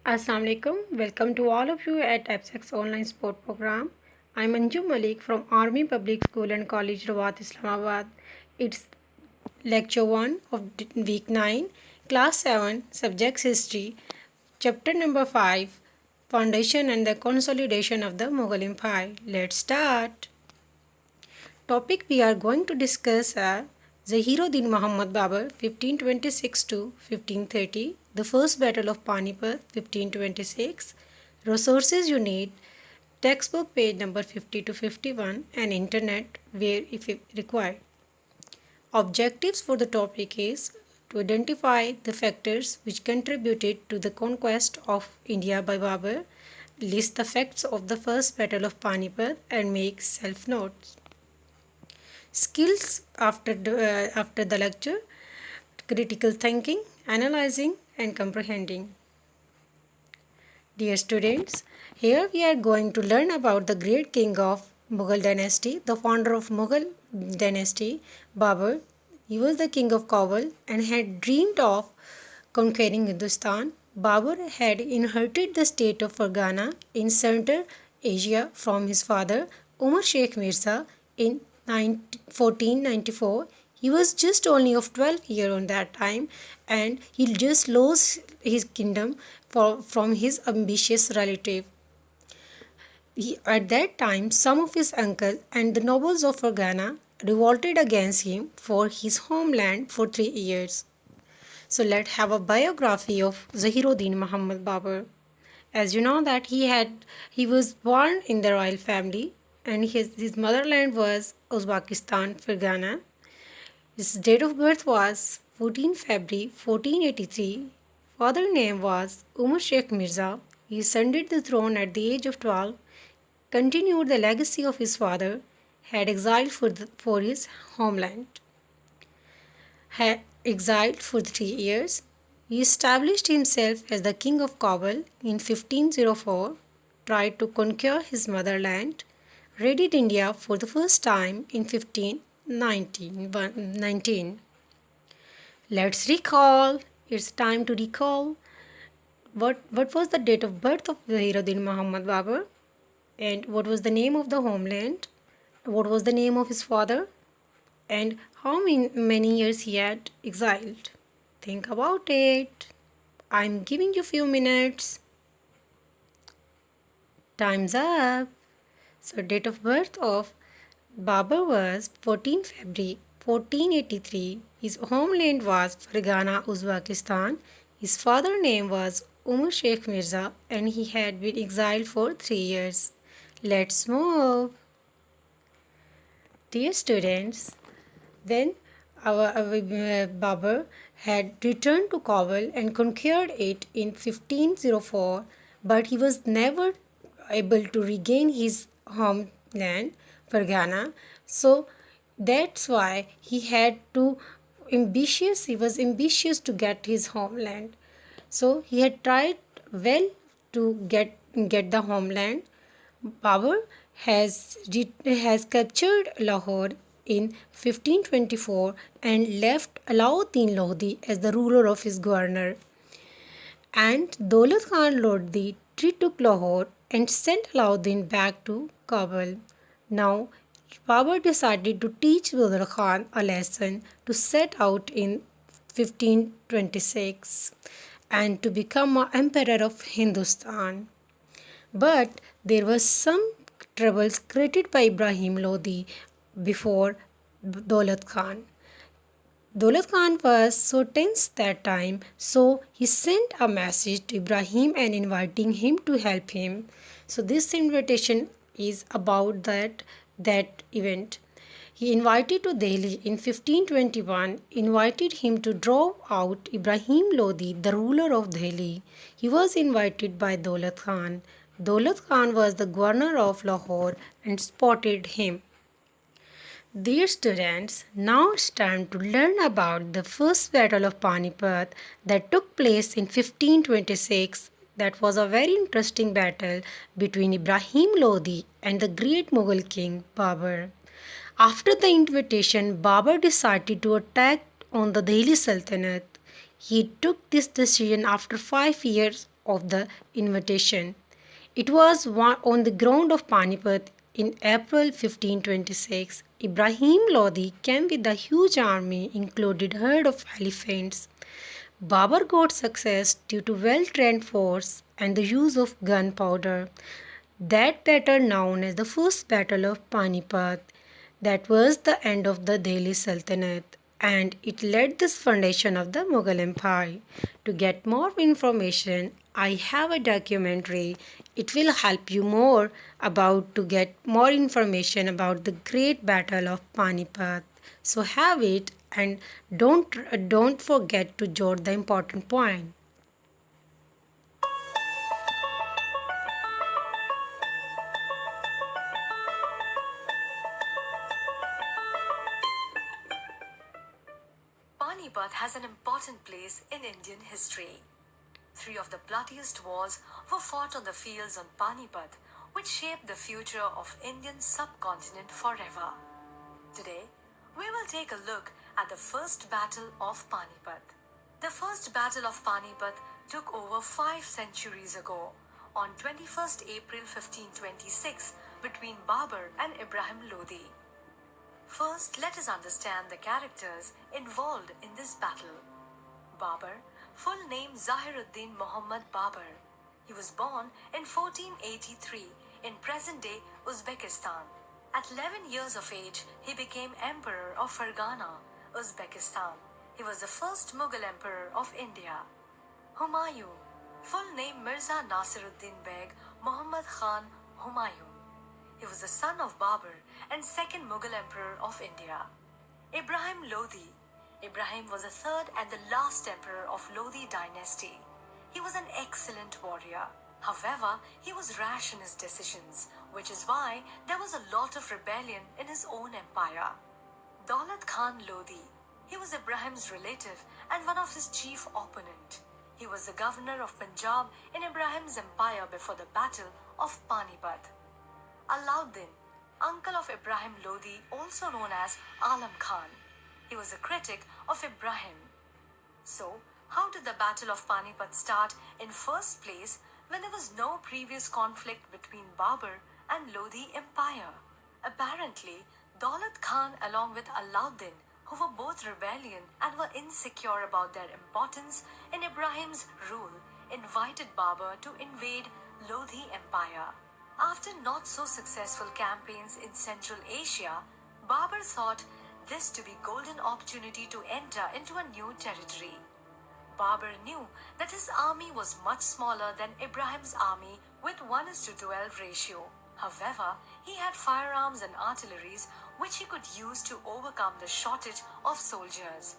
Assalamu alaikum. Welcome to all of you at FSX online sport program. I'm Anju Malik from Army Public School and College Rawat Islamabad. It's lecture 1 of week 9, class 7, subjects history, chapter number 5, foundation and the consolidation of the Mughal Empire. Let's start. Topic we are going to discuss are Zahiruddin Muhammad Babur 1526 to 1530, the first battle of Panipat 1526, resources you need, textbook page number 50 to 51 and internet where if required. Objectives for the topic is to identify the factors which contributed to the conquest of India by Babur, list the facts of the first battle of Panipat and make self notes. Skills after the lecture: critical thinking, analyzing and comprehending. Dear students, here we are going to learn about the great king of Mughal dynasty, the founder of Mughal dynasty, Babur. He was the king of Kabul and had dreamed of conquering Hindustan. Babur had inherited the state of Fergana in Central Asia from his father Umar Sheikh Mirza in 1494. He was just only of 12 years on that time and he just lost his kingdom from his ambitious relative. At that time, some of his uncle and the nobles of Fergana revolted against him for his homeland for 3 years. So let's have a biography of Zahiruddin Muhammad Babur. As you know that he was born in the royal family and his motherland was Uzbekistan, Fergana. His date of birth was 14 February 1483. Father name was Umar Sheikh Mirza. He ascended the throne at the age of 12, continued the legacy of his father, had exiled for his homeland. Had exiled for 3 years, he established himself as the king of Kabul in 1504, tried to conquer his motherland, raided India for the first time in 1519. Let's recall. It's time to recall what was the date of birth of Zahiruddin Muhammad Babur and what was the name of the homeland, what was the name of his father, and how many years he had exiled. Think about it. I'm giving you few minutes. Time's up. So date of birth of Babur was 14 February 1483. His homeland was Fergana, Uzbekistan. His father name was Umar Sheikh Mirza and he had been exiled for 3 years. Let's move. Dear students, when our Babur had returned to Kabul and conquered it in 1504, but he was never able to regain his homeland, Fergana. So that's why he was ambitious to get his homeland. So he had tried well to get the homeland. Babur has captured Lahore in 1524 and left Alauddin Lodi as the ruler of his governor. And Daulat Khan Lodi retook Lahore and sent Alauddin back to Kabul. Now, Babur decided to teach Daulat Khan a lesson to set out in 1526 and to become an emperor of Hindustan. But there were some troubles created by Ibrahim Lodi before Daulat Khan. Daulat Khan was so tense that time, so he sent a message to Ibrahim and inviting him to help him. So this invitation is about that event. He invited to Delhi in 1521, invited him to draw out Ibrahim Lodi, the ruler of Delhi. He was invited by Daulat Khan. Daulat Khan was the governor of Lahore and spotted him. Dear students, now it's time to learn about the first battle of Panipat that took place in 1526. That was a very interesting battle between Ibrahim Lodi and the great Mughal king Babur. After the invitation, Babur decided to attack on the Delhi Sultanate. He took this decision after 5 years of the invitation. It was on the ground of Panipat in April 1526. Ibrahim Lodi came with a huge army, included herd of elephants. Babur got success due to well-trained force and the use of gunpowder. That battle, known as the First Battle of Panipat, that was the end of the Delhi Sultanate, and it laid the foundation of the Mughal Empire. To get more information, I have a documentary. It will help you more about to get more information about the Great Battle of Panipat. So have it and don't forget to jot the important point. Panipat has an important place in Indian history. Three of the bloodiest wars were fought on the fields on Panipat, which shaped the future of Indian subcontinent forever. Today, we will take a look at the First Battle of Panipat. The First Battle of Panipat took over 5 centuries ago, on 21st April 1526, between Babur and Ibrahim Lodi. First, let us understand the characters involved in this battle. Babur, full name Zahiruddin Muhammad Babur. He was born in 1483 in present-day Uzbekistan. At 11 years of age, he became Emperor of Fergana, Uzbekistan. He was the first Mughal Emperor of India. Humayun, full name Mirza Nasiruddin Beg Muhammad Khan Humayun. He was the son of Babur and second Mughal Emperor of India. Ibrahim Lodi. Ibrahim was the third and the last emperor of Lodi dynasty. He was an excellent warrior. However, he was rash in his decisions, which is why there was a lot of rebellion in his own empire. Daulat Khan Lodi. He was Ibrahim's relative and one of his chief opponent. He was the governor of Punjab in Ibrahim's empire before the Battle of Panipat. Alauddin, uncle of Ibrahim Lodi, also known as Alam Khan. He was a critic of Ibrahim. So, how did the Battle of Panipat start in first place when there was no previous conflict between Babur and Lodi Empire? Apparently, Daulat Khan along with Alauddin, who were both rebellion and were insecure about their importance in Ibrahim's rule, invited Babur to invade Lodi Empire. After not so successful campaigns in Central Asia, Babur thought this to be golden opportunity to enter into a new territory. Babur knew that his army was much smaller than Ibrahim's army with 1:12 ratio. However, he had firearms and artilleries which he could use to overcome the shortage of soldiers.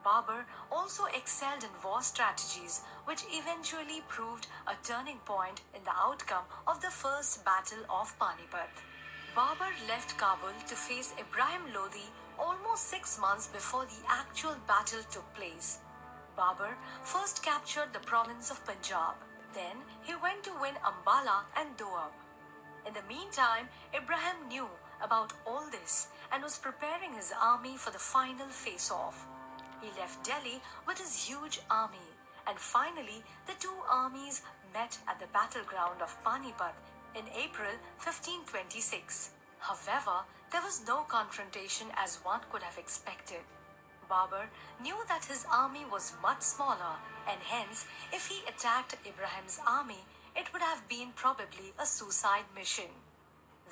Babur also excelled in war strategies, which eventually proved a turning point in the outcome of the First Battle of Panipat. Babur left Kabul to face Ibrahim Lodi almost 6 months before the actual battle took place. Babur first captured the province of Punjab. Then he went to win Ambala and Doab. In the meantime, Ibrahim knew about all this and was preparing his army for the final face-off. He left Delhi with his huge army, and finally the two armies met at the battleground of Panipat in April 1526. However, there was no confrontation as one could have expected. Babur knew that his army was much smaller, and hence, if he attacked Ibrahim's army, it would have been probably a suicide mission.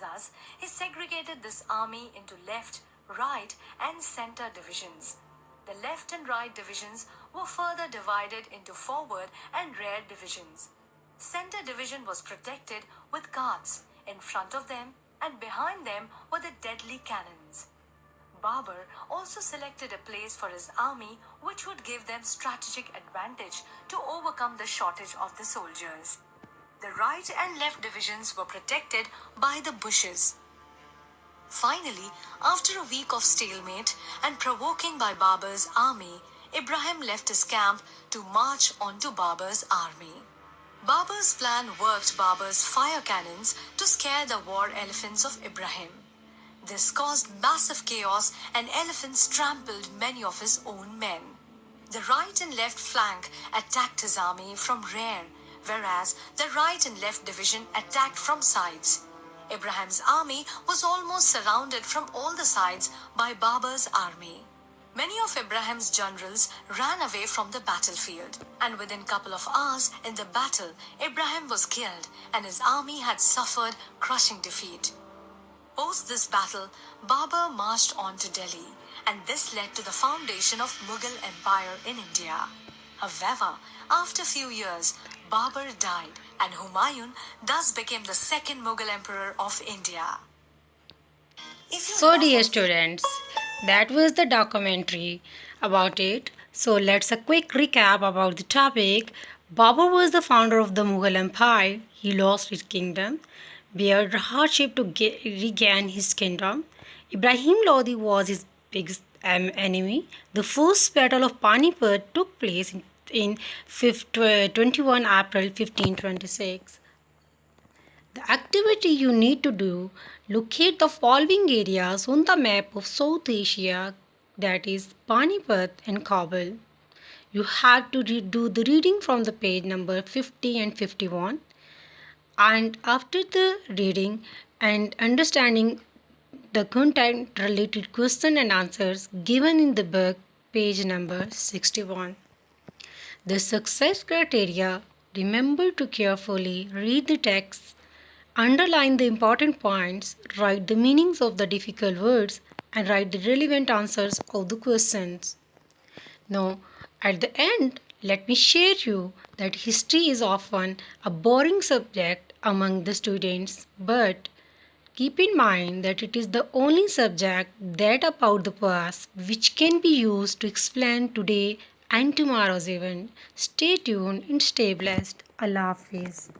Thus, he segregated this army into left, right, and center divisions. The left and right divisions were further divided into forward and rear divisions. Center division was protected with guards in front of them, and behind them were the deadly cannons. Babur also selected a place for his army which would give them strategic advantage to overcome the shortage of the soldiers. The right and left divisions were protected by the bushes. Finally, after a week of stalemate and provoking by Babur's army, Ibrahim left his camp to march onto Babur's army. Babur's plan worked Babur's fire cannons to scare the war elephants of Ibrahim. This caused massive chaos and elephants trampled many of his own men. The right and left flank attacked his army from rear, whereas the right and left division attacked from sides. Abraham's army was almost surrounded from all the sides by Babur's army. Many of Abraham's generals ran away from the battlefield, and within a couple of hours in the battle, Abraham was killed and his army had suffered crushing defeat. Post this battle, Babur marched on to Delhi, and this led to the foundation of Mughal Empire in India. However, after a few years, Babur died, and Humayun thus became the second Mughal emperor of India. If you So, love dear what you students, that was the documentary about it. So, let's a quick recap about the topic. Babur was the founder of the Mughal Empire. He lost his kingdom, bear hardship to regain his kingdom. Ibrahim Lodi was his biggest enemy. The first battle of Panipat took place in 21 April 1526. The activity you need to do: locate the following areas on the map of South Asia, that is Panipat and Kabul. You have to do the reading from the page number 50 and 51, and after the reading and understanding the content related question and answers given in the book page number 61. The success criteria: remember to carefully read the text, underline the important points, write the meanings of the difficult words, and write the relevant answers of the questions. Now, at the end, let me share you that history is often a boring subject among the students, but keep in mind that it is the only subject that about the past which can be used to explain today and tomorrow's event. Stay tuned and stay blessed. Allah Hafiz.